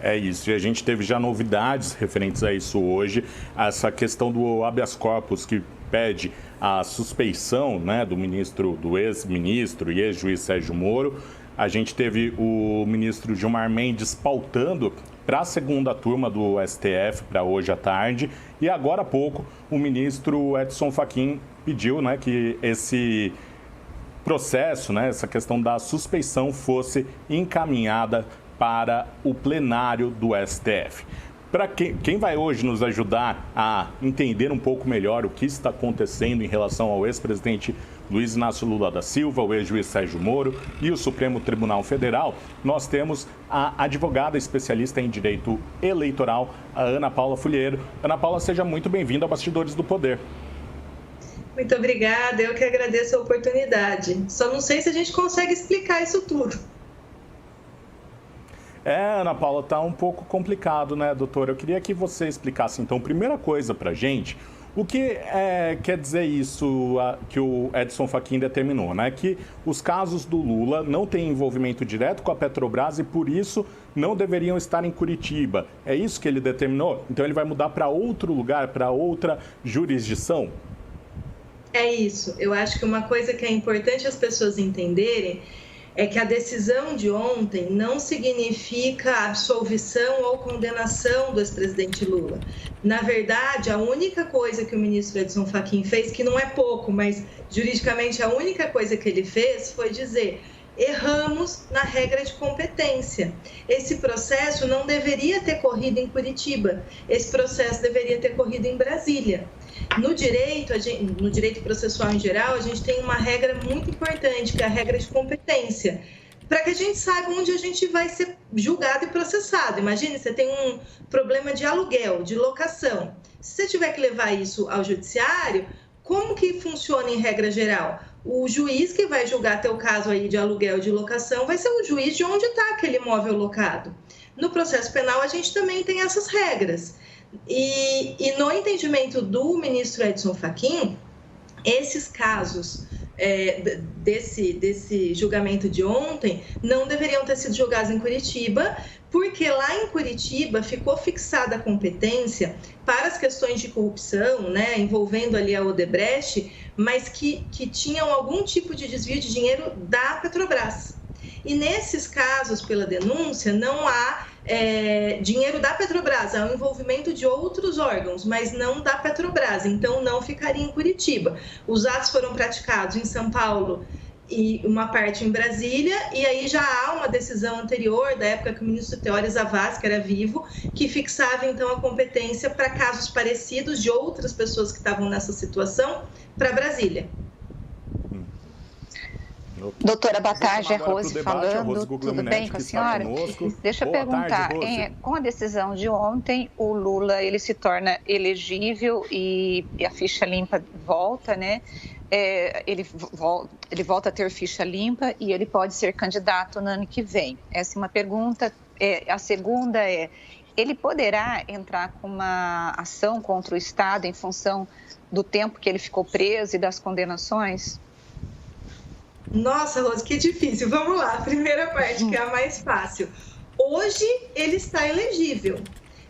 É isso, e a gente teve já novidades referentes a isso hoje, essa questão do habeas corpus que pede a suspeição, né, do ex-ministro e ex-juiz Sérgio Moro. A gente teve o ministro Gilmar Mendes pautando para a segunda turma do STF, para hoje à tarde, e agora há pouco o ministro Edson Fachin pediu, né, que esse processo, né, essa questão da suspeição fosse encaminhada para o plenário do STF. Para quem vai hoje nos ajudar a entender um pouco melhor o que está acontecendo em relação ao ex-presidente Luiz Inácio Lula da Silva, o ex-juiz Sérgio Moro e o Supremo Tribunal Federal, nós temos a advogada especialista em direito eleitoral, a Ana Paula Fulheiro. Ana Paula, seja muito bem-vinda ao Bastidores do Poder. Muito obrigada, eu que agradeço a oportunidade. Só não sei se a gente consegue explicar isso tudo. Ana Paula, tá um pouco complicado, né, doutora? Eu queria que você explicasse, então, primeira coisa pra gente, o que quer dizer isso que o Edson Fachin determinou, né? Que os casos do Lula não têm envolvimento direto com a Petrobras e, por isso, não deveriam estar em Curitiba. É isso que ele determinou? Então, ele vai mudar para outro lugar, para outra jurisdição? É isso. Eu acho que uma coisa que é importante as pessoas entenderem é que a decisão de ontem não significa absolvição ou condenação do ex-presidente Lula. Na verdade, a única coisa que o ministro Edson Fachin fez, que não é pouco, mas juridicamente a única coisa que ele fez foi dizer: erramos na regra de competência. Esse processo não deveria ter corrido em Curitiba, esse processo deveria ter corrido em Brasília. No direito processual em geral, a gente tem uma regra muito importante, que é a regra de competência, para que a gente saiba onde a gente vai ser julgado e processado. Imagine, você tem um problema de aluguel, de locação. Se você tiver que levar isso ao judiciário, como que funciona em regra geral? O juiz que vai julgar teu caso aí de aluguel de locação vai ser o juiz de onde está aquele imóvel locado. No processo penal, a gente também tem essas regras. E no entendimento do ministro Edson Fachin, esses casos desse julgamento de ontem não deveriam ter sido julgados em Curitiba, porque lá em Curitiba ficou fixada a competência para as questões de corrupção, né, envolvendo ali a Odebrecht, mas que tinham algum tipo de desvio de dinheiro da Petrobras. E nesses casos, pela denúncia, não há dinheiro da Petrobras, há um envolvimento de outros órgãos, mas não da Petrobras, então não ficaria em Curitiba. Os atos foram praticados em São Paulo e uma parte em Brasília, e aí já há uma decisão anterior, da época que o ministro Teório Zavascki era vivo, que fixava então a competência para casos parecidos de outras pessoas que estavam nessa situação para Brasília. Doutora, boa tarde, é Rose falando, tudo bem com a senhora? Deixa eu perguntar, com a decisão de ontem, o Lula ele se torna elegível e a ficha limpa volta, né? Ele volta a ter ficha limpa e ele pode ser candidato no ano que vem. Essa é uma pergunta. A segunda é, ele poderá entrar com uma ação contra o Estado em função do tempo que ele ficou preso e das condenações? Nossa, Rose, que difícil. Vamos lá, a primeira parte, que é a mais fácil. Hoje, ele está elegível.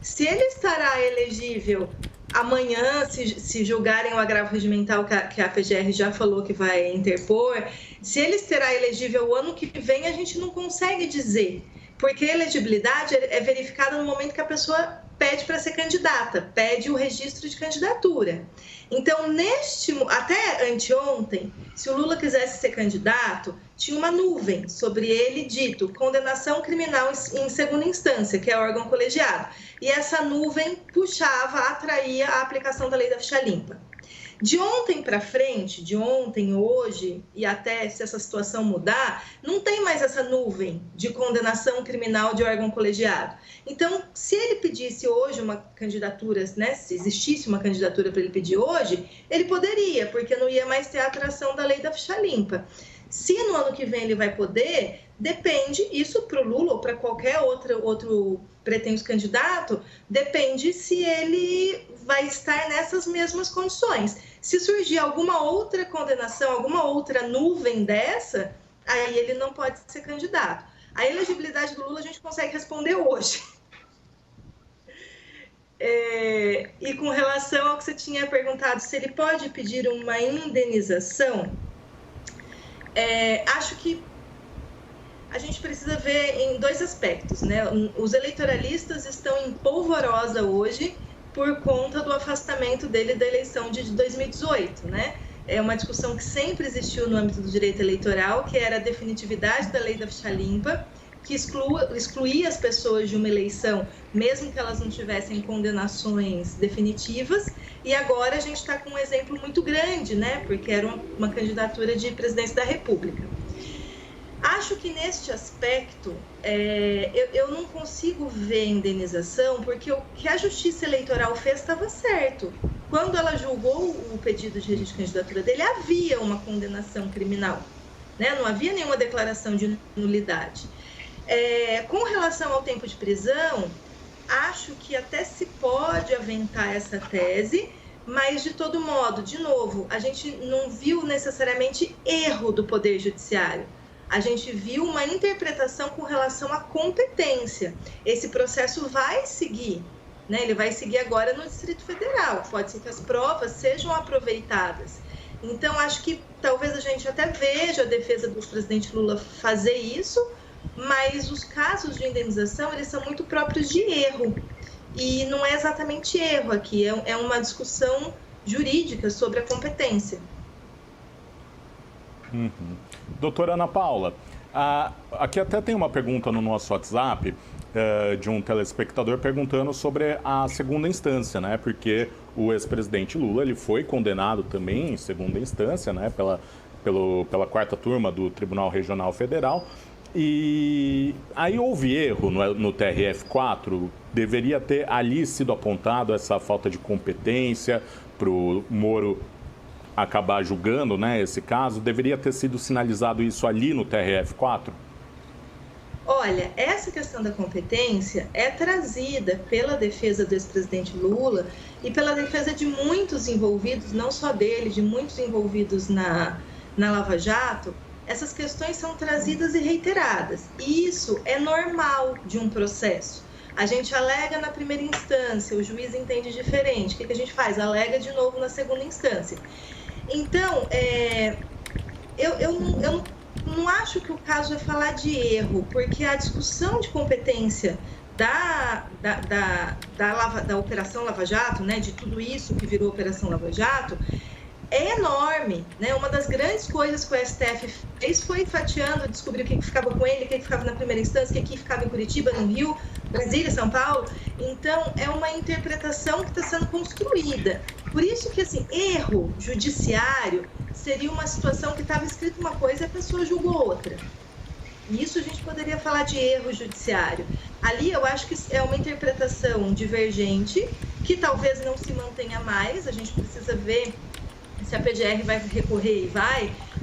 Se ele estará elegível amanhã, se julgarem o agravo regimental que a PGR já falou que vai interpor, se ele estará elegível o ano que vem, a gente não consegue dizer, porque a elegibilidade é verificada no momento que a pessoa pede para ser candidata, pede o registro de candidatura. Então, até anteontem, se o Lula quisesse ser candidato, tinha uma nuvem sobre ele dito condenação criminal em segunda instância, que é órgão colegiado. E essa nuvem atraía a aplicação da lei da ficha limpa. De ontem para frente, de ontem, hoje e até se essa situação mudar, não tem mais essa nuvem de condenação criminal de órgão colegiado. Então, se ele pedisse hoje uma candidatura, né, se existisse uma candidatura para ele pedir hoje, ele poderia, porque não ia mais ter a atração da lei da ficha limpa. Se no ano que vem ele vai poder, depende, isso para o Lula ou para qualquer outro pretenso candidato, depende se ele vai estar nessas mesmas condições. Se surgir alguma outra condenação, alguma outra nuvem dessa, aí ele não pode ser candidato. A elegibilidade do Lula a gente consegue responder hoje. E com relação ao que você tinha perguntado, se ele pode pedir uma indenização, acho que a gente precisa ver em dois aspectos, né? Os eleitoralistas estão em polvorosa hoje por conta do afastamento dele da eleição de 2018, né? É uma discussão que sempre existiu no âmbito do direito eleitoral, que era a definitividade da lei da ficha limpa, que excluía as pessoas de uma eleição, mesmo que elas não tivessem condenações definitivas. E agora a gente está com um exemplo muito grande, né? Porque era uma candidatura de presidência da República. Acho que neste aspecto, eu não consigo ver indenização, porque o que a Justiça Eleitoral fez estava certo. Quando ela julgou o pedido de registro de candidatura dele, havia uma condenação criminal, né? Não havia nenhuma declaração de nulidade. Com relação ao tempo de prisão, acho que até se pode aventar essa tese, mas de todo modo, de novo, a gente não viu necessariamente erro do Poder Judiciário. A gente viu uma interpretação com relação à competência. Esse processo vai seguir, né? Ele vai seguir agora no Distrito Federal. Pode ser que as provas sejam aproveitadas. Então, acho que talvez a gente até veja a defesa do presidente Lula fazer isso, mas os casos de indenização, eles são muito próprios de erro. E não é exatamente erro aqui, é uma discussão jurídica sobre a competência. Doutora Ana Paula, aqui até tem uma pergunta no nosso WhatsApp de um telespectador perguntando sobre a segunda instância, né? Porque o ex-presidente Lula, ele foi condenado também em segunda instância, né? Pela quarta turma do Tribunal Regional Federal. E aí houve erro no TRF4, deveria ter ali sido apontado essa falta de competência para o Moro acabar julgando, né, esse caso, deveria ter sido sinalizado isso ali no TRF4? Olha, essa questão da competência é trazida pela defesa do ex-presidente Lula e pela defesa de muitos envolvidos, não só dele, de muitos envolvidos na Lava Jato. Essas questões são trazidas e reiteradas. E isso é normal de um processo. A gente alega na primeira instância, o juiz entende diferente. O que a gente faz? Alega de novo na segunda instância. Então, eu não acho que o caso é falar de erro, porque a discussão de competência da Operação Lava Jato, né, de tudo isso que virou Operação Lava Jato, é enorme, né? Uma das grandes coisas que o STF fez foi fatiando, descobrir o que ficava com ele, o que ficava na primeira instância, o que ficava em Curitiba, no Rio, Brasília, São Paulo. Então, é uma interpretação que está sendo construída. Por isso que, assim, erro judiciário seria uma situação que estava escrito uma coisa e a pessoa julgou outra. E isso a gente poderia falar de erro judiciário. Ali eu acho que é uma interpretação divergente, que talvez não se mantenha mais, a gente precisa ver se a PGR vai recorrer e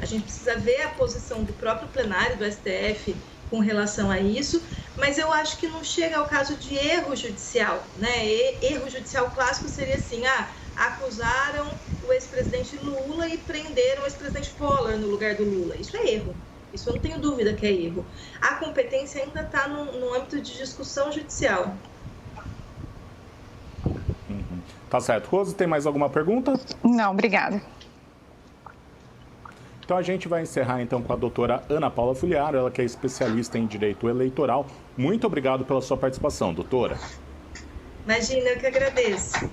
a gente precisa ver a posição do próprio plenário do STF com relação a isso, mas eu acho que não chega ao caso de erro judicial, né? Erro judicial clássico seria assim, acusaram o ex-presidente Lula e prenderam o ex-presidente Collor no lugar do Lula. Isso é erro, isso eu não tenho dúvida que é erro. A competência ainda está no âmbito de discussão judicial. Tá certo. Rose, tem mais alguma pergunta? Não, obrigada. Então a gente vai encerrar então com a doutora Ana Paula Fugliaro, ela que é especialista em direito eleitoral. Muito obrigado pela sua participação, doutora. Imagina, eu que agradeço.